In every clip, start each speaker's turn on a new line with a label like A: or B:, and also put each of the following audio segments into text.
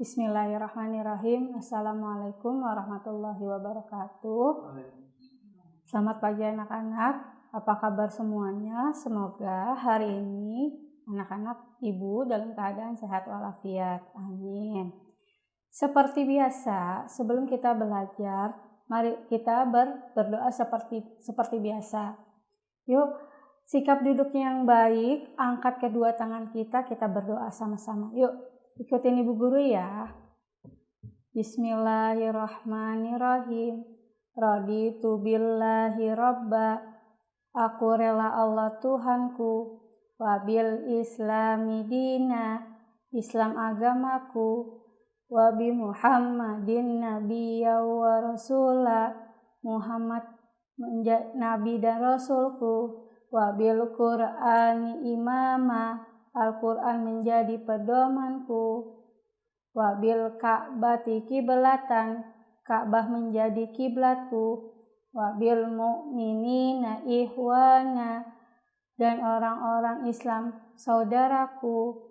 A: Bismillahirrahmanirrahim. Assalamualaikum warahmatullahi wabarakatuh. Selamat pagi anak-anak. Apa kabar semuanya? Semoga hari ini anak-anak ibu dalam keadaan sehat walafiat. Amin. Seperti biasa, sebelum kita belajar, mari kita berdoa seperti biasa. Yuk, sikap duduknya yang baik, angkat kedua tangan kita berdoa sama-sama. Yuk, ikutin ibu guru ya. Bismillahirrahmanirrahim. Raditu billahi robba. Aku rela Allah Tuhanku. Wabil islami dina. Islam agamaku. Wabi Muhammadin nabiyya wa rasulah. Muhammad nabi dan rasulku. Wabil Qur'ani imama. Al-Quran menjadi pedomanku. Wabil Ka'bati kiblatan. Ka'bah menjadi kiblatku. Wabil mu'minina ihwana. Dan orang-orang Islam saudaraku.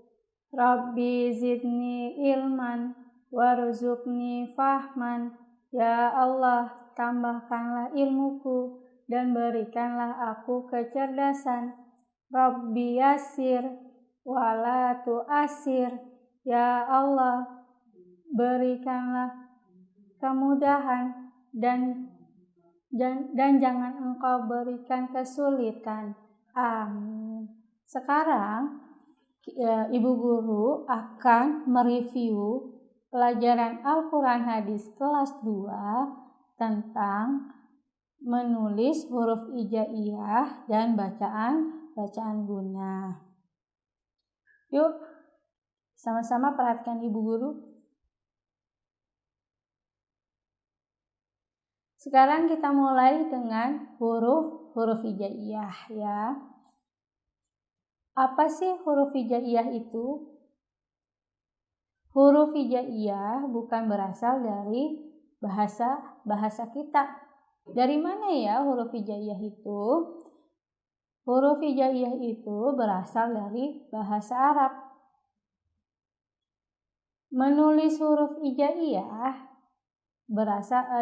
A: Rabbi zidni ilman. Warzuqni fahman. Ya Allah, tambahkanlah ilmuku. Dan berikanlah aku kecerdasan. Rabbi yasir. Wala tu'asir. Ya Allah, berikanlah kemudahan dan jangan Engkau berikan kesulitan. Amin. Sekarang ibu guru akan mereview pelajaran Al-Quran Hadis kelas 2 tentang menulis huruf hijaiyah dan bacaan guna. Yuk, sama-sama perhatikan ibu guru. Sekarang kita mulai dengan huruf hijaiyah ya. Apa sih huruf hijaiyah itu? Huruf hijaiyah bukan berasal dari bahasa kita. Dari mana ya huruf hijaiyah itu? Huruf hijaiyah itu berasal dari bahasa Arab. Menulis huruf hijaiyah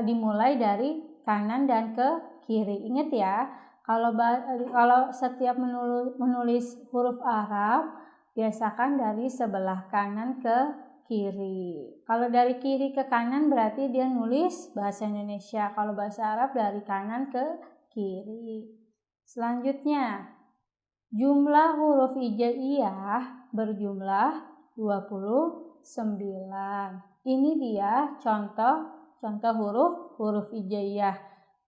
A: dimulai dari kanan dan ke kiri. Ingat ya, kalau setiap menulis huruf Arab, biasakan dari sebelah kanan ke kiri. Kalau dari kiri ke kanan berarti dia nulis bahasa Indonesia. Kalau bahasa Arab dari kanan ke kiri. Selanjutnya, jumlah huruf hijaiyah berjumlah 29. Ini dia contoh huruf hijaiyah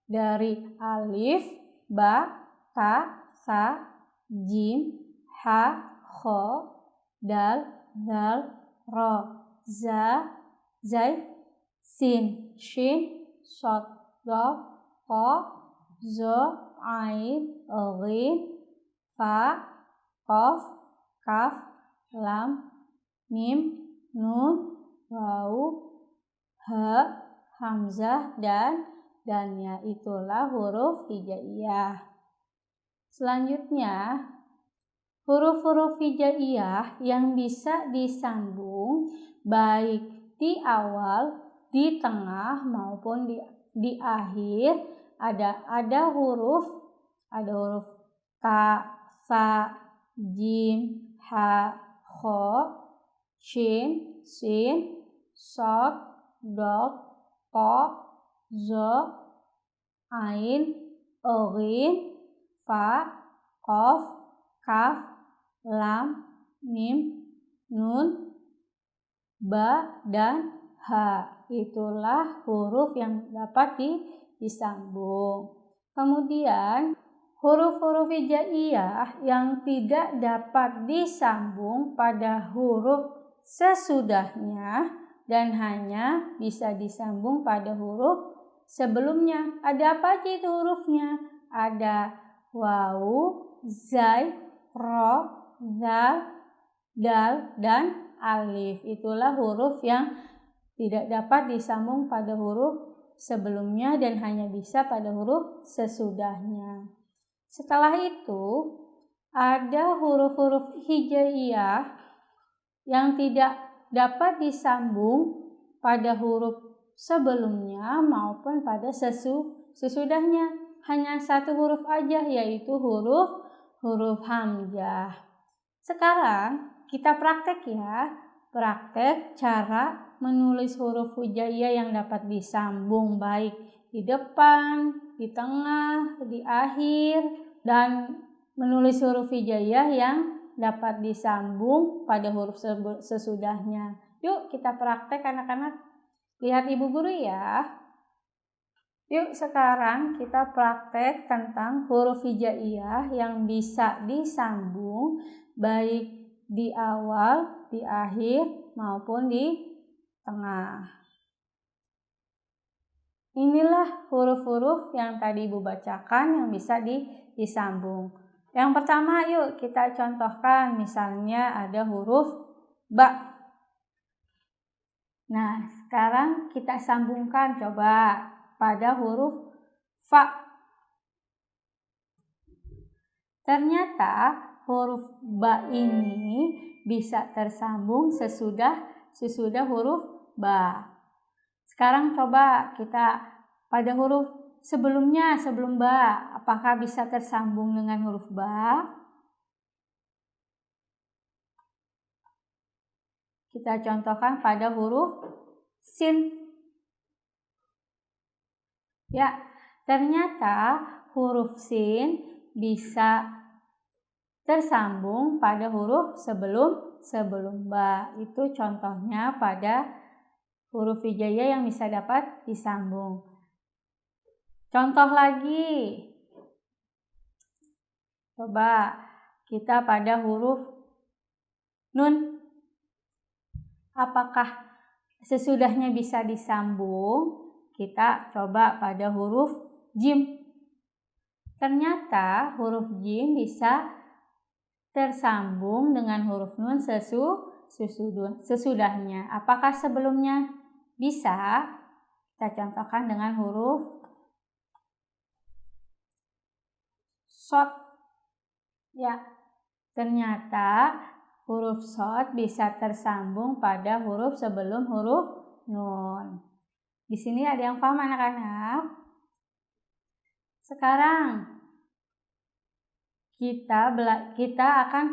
A: dari alif, ba, ta, sa, jim, ha, kho, dal, zal, ro, za, zai, sin, shin, shod, dal, ko, zo, ain, ghin, fa, qaf, kaf, lam, mim, nun, waw, ha, hamzah dannya. Itulah huruf hijaiyah. Selanjutnya, huruf-huruf hijaiyah yang bisa disambung baik di awal, di tengah maupun di akhir. Ada huruf ta, sa, jim, ha, kho, shin, sin, shod, dot, to, zo, ain, ghin, fa, qaf, kaf, lam, mim, nun, ba, dan ha. Itulah huruf yang dapat disambung. Kemudian huruf-huruf hijaiyah yang tidak dapat disambung pada huruf sesudahnya dan hanya bisa disambung pada huruf sebelumnya. Ada apa aja itu hurufnya? Ada waw, zai, ro, zal, dal, dan alif. Itulah huruf yang tidak dapat disambung pada huruf sebelumnya dan hanya bisa pada huruf sesudahnya. Setelah itu, ada huruf-huruf hijaiyah yang tidak dapat disambung pada huruf sebelumnya maupun pada sesudahnya. Hanya satu huruf aja, yaitu huruf hamzah. Sekarang kita praktek ya. Praktek cara menulis huruf hijaiyah yang dapat disambung baik di depan, di tengah, di akhir, dan menulis huruf hijaiyah yang dapat disambung pada huruf sesudahnya. Yuk kita praktek anak-anak. Lihat ibu guru ya. Yuk sekarang kita praktek tentang huruf hijaiyah yang bisa disambung baik di awal, di akhir, maupun di tengah. Inilah huruf-huruf yang tadi Ibu bacakan yang bisa disambung. Yang pertama yuk kita contohkan, misalnya ada huruf ba. Nah sekarang kita sambungkan coba pada huruf fa. Ternyata huruf ba ini bisa tersambung sesudah huruf ba. Sekarang coba kita pada huruf sebelumnya, sebelum ba, apakah bisa tersambung dengan huruf ba? Kita contohkan pada huruf sin. Ya, ternyata huruf sin bisa tersambung pada huruf sebelum ba. Itu contohnya pada huruf hijaiyah yang bisa dapat disambung. Contoh lagi. Coba kita pada huruf nun. Apakah sesudahnya bisa disambung? Kita coba pada huruf jim. Ternyata huruf jim bisa tersambung dengan huruf nun sesudahnya. Apakah sebelumnya bisa? Kita contohkan dengan huruf shot. Ya, ternyata huruf shot bisa tersambung pada huruf sebelum huruf nun. Di sini ada yang paham anak-anak? Sekarang kita akan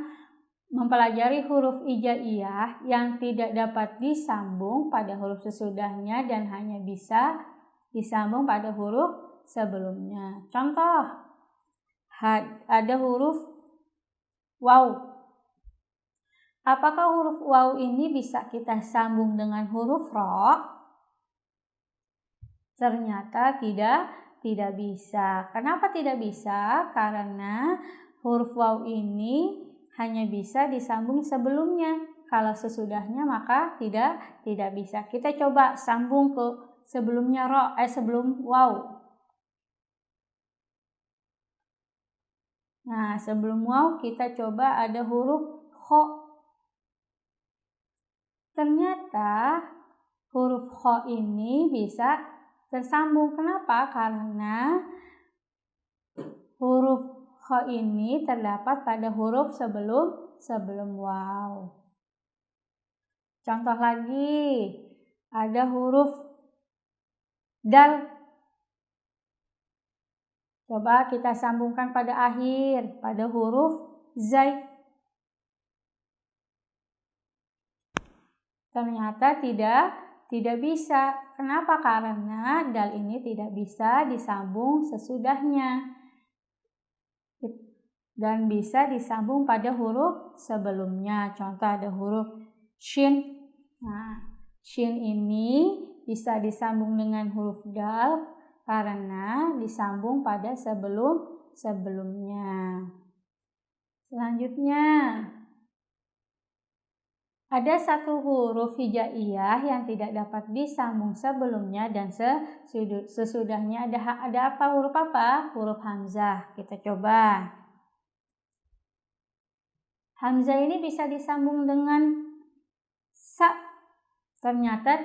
A: mempelajari huruf hijaiyah yang tidak dapat disambung pada huruf sesudahnya dan hanya bisa disambung pada huruf sebelumnya. Contoh, ada huruf waw. Apakah huruf waw ini bisa kita sambung dengan huruf ro? Ternyata tidak bisa. Kenapa tidak bisa? Karena huruf waw ini hanya bisa disambung sebelumnya. Kalau sesudahnya maka tidak bisa. Kita coba sambung ke sebelumnya sebelum waw. Nah, sebelum waw kita coba ada huruf kho. Ternyata huruf kho ini bisa tersambung. Kenapa? Karena huruf kho ini terdapat pada huruf sebelum waw. Contoh lagi, ada huruf dal. Coba kita sambungkan pada akhir, pada huruf zai. Ternyata tidak bisa. Kenapa? Karena dal ini tidak bisa disambung sesudahnya dan bisa disambung pada huruf sebelumnya. Contoh ada huruf shin. Nah, shin ini bisa disambung dengan huruf dal karena disambung pada sebelumnya. Selanjutnya, ada satu huruf hijaiyah yang tidak dapat disambung sebelumnya dan sesudahnya. Ada apa? Huruf apa? Huruf hamzah. Kita coba. Hamzah ini bisa disambung dengan sa. Ternyata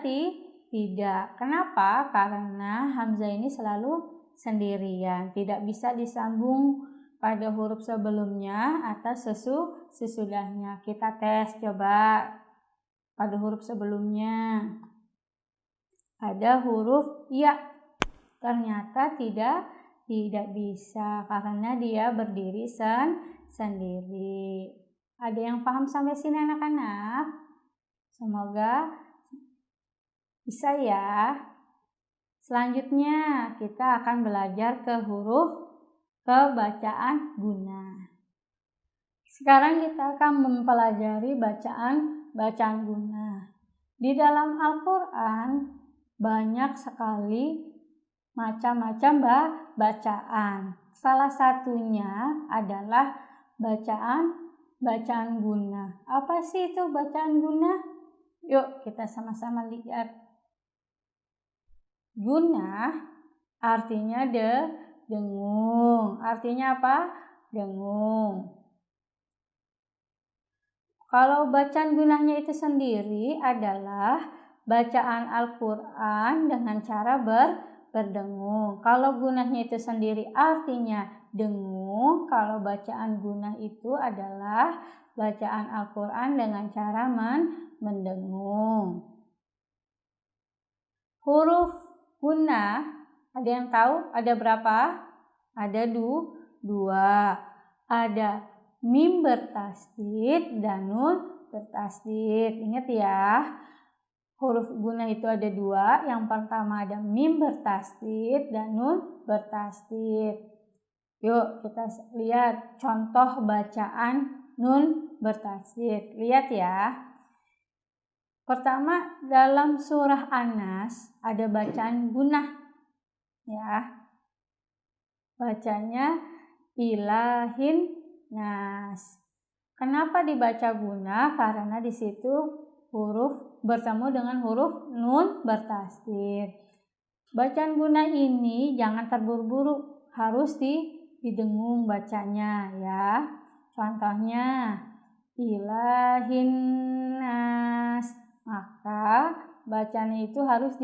A: tidak. Kenapa? Karena hamzah ini selalu sendirian. Tidak bisa disambung pada huruf sebelumnya atau sesudahnya. Kita tes coba. pada huruf sebelumnya. Ada huruf ya. Ternyata tidak bisa karena dia berdiri sendiri. Ada yang paham sampai sini anak-anak? Semoga bisa ya. Selanjutnya kita akan belajar ke huruf bacaan guna. Sekarang kita akan mempelajari bacaan guna. Di dalam Al-Quran banyak sekali macam-macam bacaan. Salah satunya adalah bacaan guna. Apa sih itu bacaan guna? Yuk kita sama-sama lihat. Guna artinya dengung. Artinya apa? Dengung. Kalau bacaan gunanya itu sendiri adalah bacaan Al-Quran dengan cara berdengung. Kalau gunahnya itu sendiri artinya dengung. Kalau bacaan gunah itu adalah bacaan Al-Quran dengan cara mendengung. Huruf guna, ada yang tahu ada berapa? Ada dua. Ada mim bertasdid dan nun bertasdid. Ingat ya, huruf guna itu ada dua. Yang pertama ada mim bertasdid dan nun bertasdid. Yuk kita lihat contoh bacaan nun bertasdid. Lihat ya. Pertama, dalam surah An-Nas ada bacaan gunah, ya. Bacanya ilahin nas. Kenapa dibaca gunah? Karena di situ huruf bertemu dengan huruf nun bertasdid. Bacaan gunah ini jangan terburu-buru, harus didengung bacanya, ya. Contohnya ilahin nas. Maka bacanya itu harus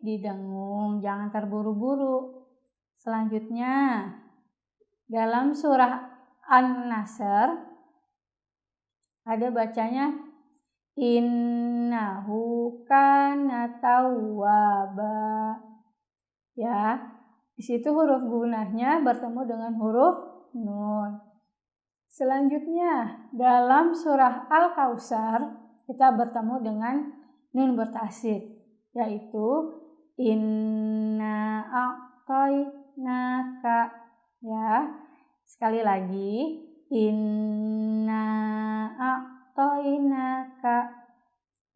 A: didengung, jangan terburu-buru. Selanjutnya, dalam surah An-Nasr ada bacanya innahu kana tawwaba. Ya, di situ huruf gunahnya bertemu dengan huruf nun. Selanjutnya, dalam surah Al-Kautsar kita bertemu dengan nun bertasdid, yaitu inna a'tainaka. Ya, sekali lagi inna a'tainaka.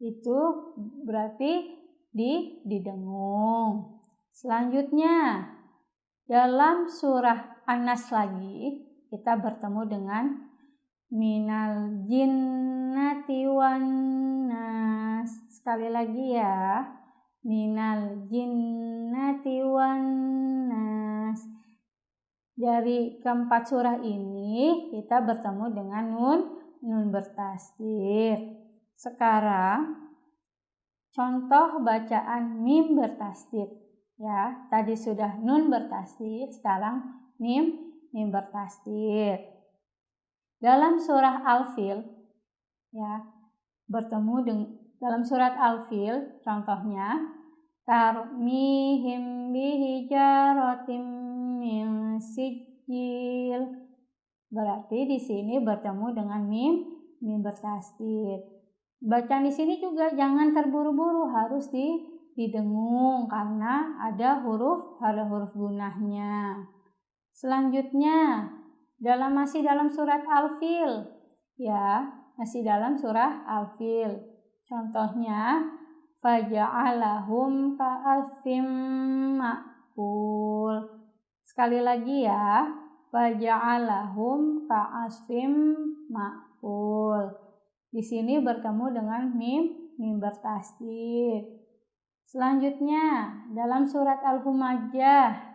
A: Itu berarti didengung. Selanjutnya, dalam surah An-Nas lagi kita bertemu dengan minal jinnati wan nas. Sekali lagi ya, minal jinnati wan nas. Dari keempat surah ini kita bertemu dengan nun bertasdid. Sekarang contoh bacaan mim bertasdid, ya. Tadi sudah nun bertasdid, sekarang mim bertasdid. Dalam surah Al-Fil, ya, bertemu dengan dalam surat Al-Fil, contohnya tarmihim bihijaratim min sijil. Berarti di sini bertemu dengan mim bertasdid. Bacaan di sini juga jangan terburu-buru, harus didengung karena ada huruf gunahnya. Selanjutnya, masih dalam surat Al-Fil, ya, masih dalam surah Al-Fil. Contohnya faja'alahum ka'asfim ma'kul. Sekali lagi ya, faja'alahum ka'asfim ma'kul. Di sini bertemu dengan mim bertasdid. Selanjutnya, dalam surat Al-Humajah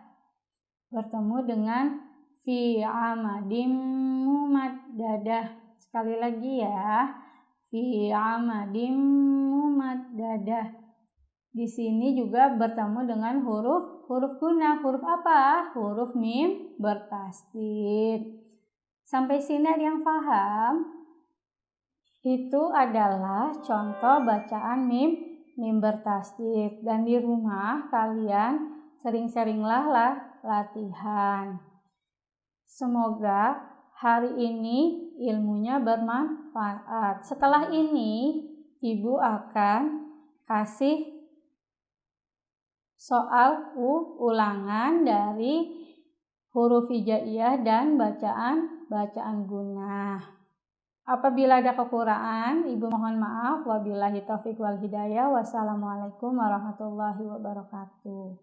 A: bertemu dengan fi amadim mumaddadah. Sekali lagi ya, fi amadim mumaddadah. Di sini juga bertemu dengan huruf guna. Huruf apa? Huruf mim bertasdid. Sampai sini ada yang paham? Itu adalah contoh bacaan mim bertasdid, dan di rumah kalian sering-seringlah latihan. Semoga hari ini ilmunya bermanfaat. Setelah ini Ibu akan kasih soal ulangan dari huruf hijaiyah dan bacaan gunnah. Apabila ada kekurangan, Ibu mohon maaf. Wabillahi taufiq wal hidayah. Wassalamualaikum warahmatullahi wabarakatuh.